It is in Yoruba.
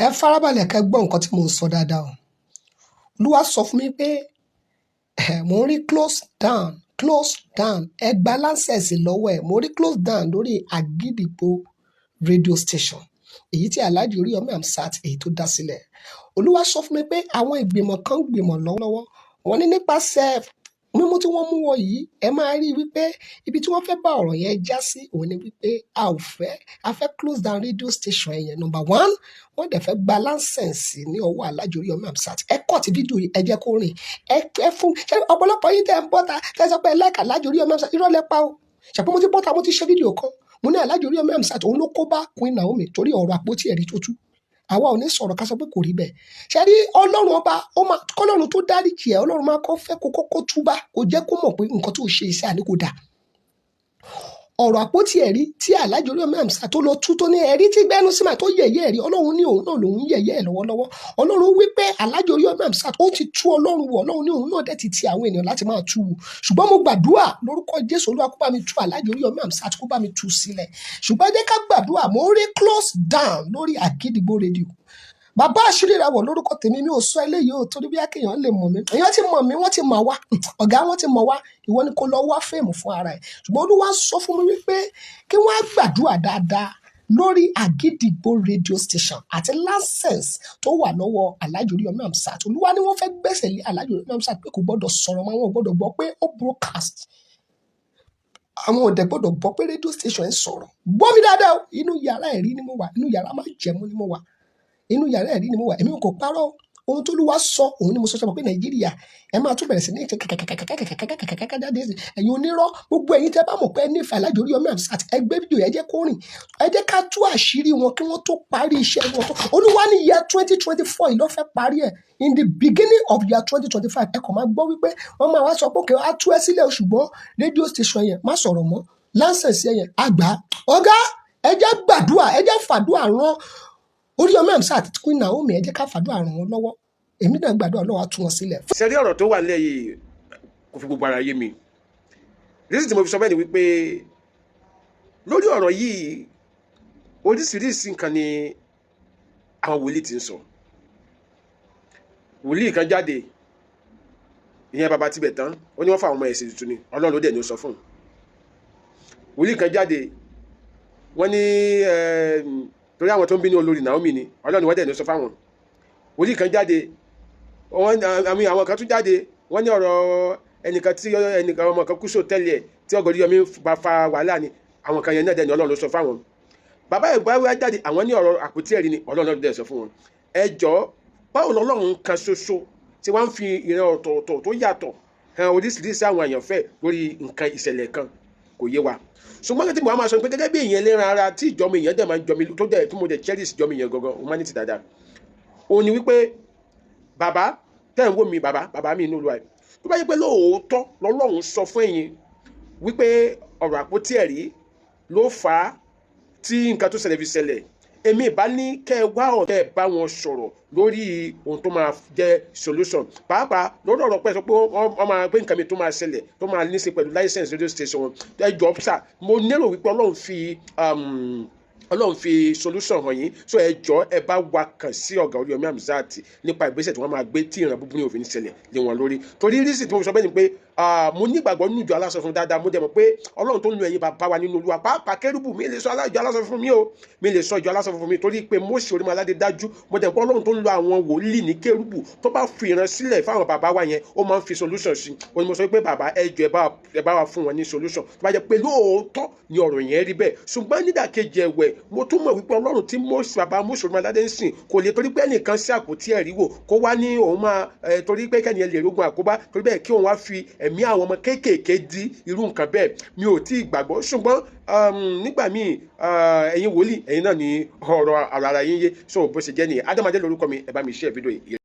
Ẹ farabalẹ̀ kẹ́ gbọ́ nǹkan tí mò ń sọ dáadáa o. Olúwa sọ fún mi pé mò ń rí close down ẹ gba láńsẹ̀sì lọ́wọ́ ẹ̀. Mo rí close down lórí Àgídìgbo radio station èyí tí Alhaji Oríyọmí Hamzat èyí tó dá sílẹ̀. Olúwa sọ fún mi pé àwọn ìgbìmọ̀ kan gbìmọ̀ lọ́wọ́lọ́wọ́. Wọ́n ní nípasẹ̀ mímú tí wọ́n mú wọ yìí, ẹ máa rí wípé ibi tí wọ́n fẹ́ bá ọ̀rọ̀ yẹn já sí òun ni wípé a fẹ́ close down radio station yẹn. Number one, wọ́n dẹ̀ fẹ́ gba láńsẹ̀sì ní ọwọ́ Alhaji Oríyọmí Hamzat. Ẹ kọ́ ti fídíò yìí, ẹ jẹ́ kó rìn. Ẹ fún ọ̀pọ̀lọpọ̀ yìí tẹ́ ń bọ́ta tẹ́ sọ pé ẹ láìka Alhaji Oríyọmí Hamzat, irọ́ lẹ pa o. Ṣàpọ̀ mo ti bọ́ta, mo ti ṣe fídíò kan. Mo ní Alhaji Oríyọmí Hamzat òun ló kó bá Queen Naomi torí ọ̀rọ̀ àpótí ẹ̀rí tó tú. Àwa ò ní sọ̀rọ̀ ká sọ pé kò rí bẹ́ẹ̀. Ṣé rí Ọlọ́run ọba, kọ́lọ́run tó dáríjì ẹ́, Ọlọ́run máa kọ́ fẹ́ kó túbá, kó jẹ́ kó mọ̀ pé nǹkan tó ṣe iṣẹ́ àní kò dáa. Ọ̀rọ̀ àpótí ẹ̀rí tí Alhaji Oríyọmí Hamzat tó lọ tú tó ní ẹ̀rí tí gbẹ́nu sí máa tó yẹ̀yẹ́ ẹ̀rí, Ọlọ́run ní òun náà lòun yẹ̀yẹ́ ẹ̀ lọ́wọ́lọ́wọ́. Ọlọ́run wí pé Alhaji Oríyọmí Hamzat ó ti tú Ọlọ́run wò, Ọlọ́run ní òun náà dẹ̀ ti ti àwọn ènìyàn láti máa tú wò. Ṣùgbọ́n mo gbàdúrà lórúkọ Jésù, Olúwa kó bá mi tú Alhaji Oríyọmí Hamzat, kó bá mi tú sílẹ̀. Ṣùgbọ́n jẹ́ ká gbàdúrà, mo rí close down lórí Àgídìgbo rédíò. Bàbá àṣírí ìràwọ̀ lórúkọ tèmi, mi ò sọ eléyìí ò torí bí akéèyàn lè mọ̀ mí. Èèyàn ti mọ̀ mí, wọ́n ti mọ̀ wá. Ọ̀gá wọn ti mọ̀ wá. Ìwọ ni kó lọ wá fèèmù fún ara ẹ̀. Ṣùgbọ́n Olúwa sọ fún mi wípé kí wọ́n á gbàdúrà dáadáa lórí Àgídìgbo radio station àti license tó wà lọ́wọ́ Alhaji Oríyọmí Hamzat. Olúwa ni wọ́n fẹ́ gbẹ́sẹ̀ lé Alhaji Oríyọmí Hamzat pé kò gbọ́dọ̀ sọ̀rọ̀ mọ́, àwọn ò gbọ́dọ̀ gbọ́ pé ó broadcast. Àwọn ò dẹ̀ gbọ́dọ̀ gbọ́ pé radio station ń sọ̀rọ̀. Gbọ́ mi dáadáa o, inú yàrá ẹ̀rí ni mo wà, inú yàrá máa jẹ̀mú ni mo wà. Inú yàrá ẹ̀rí ni mo wà, èmi kò parọ́. Ohun tó Olúwa sọ òun ni mo sọ pé Nàìjíríà ẹ máa tún bẹ̀rẹ̀ sí ní jáde ẹ̀yin onírọ́, gbogbo ẹ̀yin tẹ́ bá mọ̀ pé ẹ nífẹ̀ẹ́ Alhaji Oríyọmí Hamzat, ẹ gbé fídíò ẹ jẹ́ kó rìn. Ẹ jẹ́ ká tú àṣírí wọn kí wọ́n tó parí iṣẹ́ wọn tó. Olúwa ní year 2024 yìí ló fẹ́ parí ẹ̀. In the beginning of year 2025, ẹ kàn máa gbọ́ wípé wọ́n máa wá sọ pé òkè á tú ẹ sílẹ̀, ṣùgbọ́n rédíò station yẹn má sọ̀rọ̀ mọ́, láńsẹ̀sì yẹn àgbà. Ọ̀gá ẹ jẹ́ gbàdúrà, ẹ jẹ́ fàdúrà rán Oríyọmí Hamzat, Queen Naomi, ẹ jẹ́ ká fàdúrà ràn wọ́n lọ́wọ́. Èmi náà gbàdúrà Ọlọ́run á tú wọn sílẹ̀. Ṣé rí ọ̀rọ̀ tó wà nílẹ̀ yìí kò fi gbogbo ara yé mi. Rísì tí mo fi sọ bẹ́ẹ̀ ni wípé lórí ọ̀rọ̀ yìí oríṣiríṣi nǹkan ni àwọn wòlíì ti ń sọ. Wòlíì kan jáde, ìyẹn bàbá tibẹ̀ tán, ó ní wọ́n fa àwọn ọmọ ẹ̀sìn tuntun ni, Ọlọ́run ló dẹ̀ ní ó sọ fún un. Wòlíì kan jáde, wọ́n ní torí àwọn tó ń bínú olórí Naomi ni, Ọlọ́run wọ́n dẹ̀ ní ó sọ fáwọn. Wòlíì kan jáde, àwọn kan tún jáde, wọ́n ní ọ̀rọ̀ ẹnìkan ọmọ kan kú sóòtẹ́ẹ̀lì ẹ̀ tí ọgọ́ Oríyọmí bá fa wàhálà ni, àwọn kan yẹn náà dẹ̀ ní Ọlọ́run ló sọ fáwọn. Bàbá ìgbàwé jáde, àwọn ní ọ̀rọ̀ àpótí ẹ̀rí ni, Ọlọ́run ló dẹ̀ sọ fún wọn. Ẹ jọ̀ọ́, báwo lọ́lọ́run kan ṣoṣo tí wọ́n ń fi ìran ọ̀tọ̀ọ̀tọ̀ tó yàtọ̀ hàn oríṣiríṣi àwọn èèyàn fẹ́ lórí nǹkan ìṣẹ̀lẹ̀ kan kò yé wa. Ṣùgbọ́n tí mo máa sọ pé gẹ́gẹ́ bí èèyàn ẹlẹ́ran ara tí ìjọmọ èèyàn dẹ̀ máa ń jọmi tó dẹ̀ tí mo dẹ̀ cherish ìjọmọ èèyàn gangan humanity dáadáa. Ó ní wípé bàbá tẹ́ ń wò mí, bàbá mi inú Olúwa, tó bá yẹ pé lóòótọ́ lọ́lọ́run sọ fún ẹ̀yin wípé ọ̀rọ̀ àpótí ẹ̀rí ló fà á tí nǹkan tó ṣẹlẹ̀ fi ṣẹlẹ̀, èmi ìbá ní kẹ́ ẹ wá ọ̀rẹ́ ẹ bá wọn sọ̀rọ̀ lórí ohun tó máa jẹ́ solution. Pàápàá lórí ọ̀rọ̀ pẹ́ sọ pé wọ́n máa gbé nǹkan mi tó máa ṣẹlẹ̀ tó máa ní í ṣe pẹ̀lú license radio station wọn. Ẹ jọ̀ọ́ sà, mo lérò wípé Ọlọ́run fi solution hàn yín, so ẹ jọ̀ọ́ ẹ bá wa kàn sí ọ̀gá Oríyọmí Hamzat nípa ìgbésẹ̀ tí wọ́n máa gbé tí ìran búburú òfin ṣẹlẹ̀ lé wọn lórí. Torí rísì tí mo sọ bẹ́ẹ̀ ni pé mo ní ìgbàgbọ́ nínú ìjọ aláṣọ fún dáadáa, mo dẹ̀ mọ̀ pé Ọlọ́run tó ń lo ẹ̀yin bàbá wa nínú Olúwa, pàápàá Kérúbù, mi lè sọ ìjọ aláṣọ fún mi o, mi lè sọ ìjọ aláṣọ fún mi torí pé Mósè Orímọládé dájú, mo dẹ̀ mọ̀ pé Ọlọ́run tó ń lo àwọn wòlíì ní Kérúbù tó bá fi ìran sílẹ̀ fáwọn bàbá wa yẹn, ó máa ń fi solution sí. Ó ní mo sọ pé bàbá ẹ jọ̀ọ́ ẹ bá wa fún wọn ní solution tó bá jẹ́ pé lóòótọ́ ni ọ̀rọ̀ yẹn rí bẹ́ẹ̀. Ṣùgbọ́n nídàkejì ẹ̀wẹ̀, mo tún mọ̀ wípé Ọlọ́run tí bàbá Mósè Orímọládé ń sìn kò lè torí pé ẹnìkan sí àpótí ẹ̀rí wò kó wá ní òun máa torí pé kẹ́ni ẹ lè rógun àkóbá, torí bẹ́ẹ̀ kí òun wá fi ẹ̀mí àwọn ọmọ kéékèèké di irú nǹkan bẹ́ẹ̀. Mi ò tí ì gbàgbọ́, ṣùgbọ́n nígbà míì ẹ̀yin wòlíì ẹ̀yin náà ní ọ̀rọ̀ ara yín yé, so bó ṣe jẹ́ nìyẹn. Adámadé lórúkọ mi, ẹ bá mi share fídíò yìí.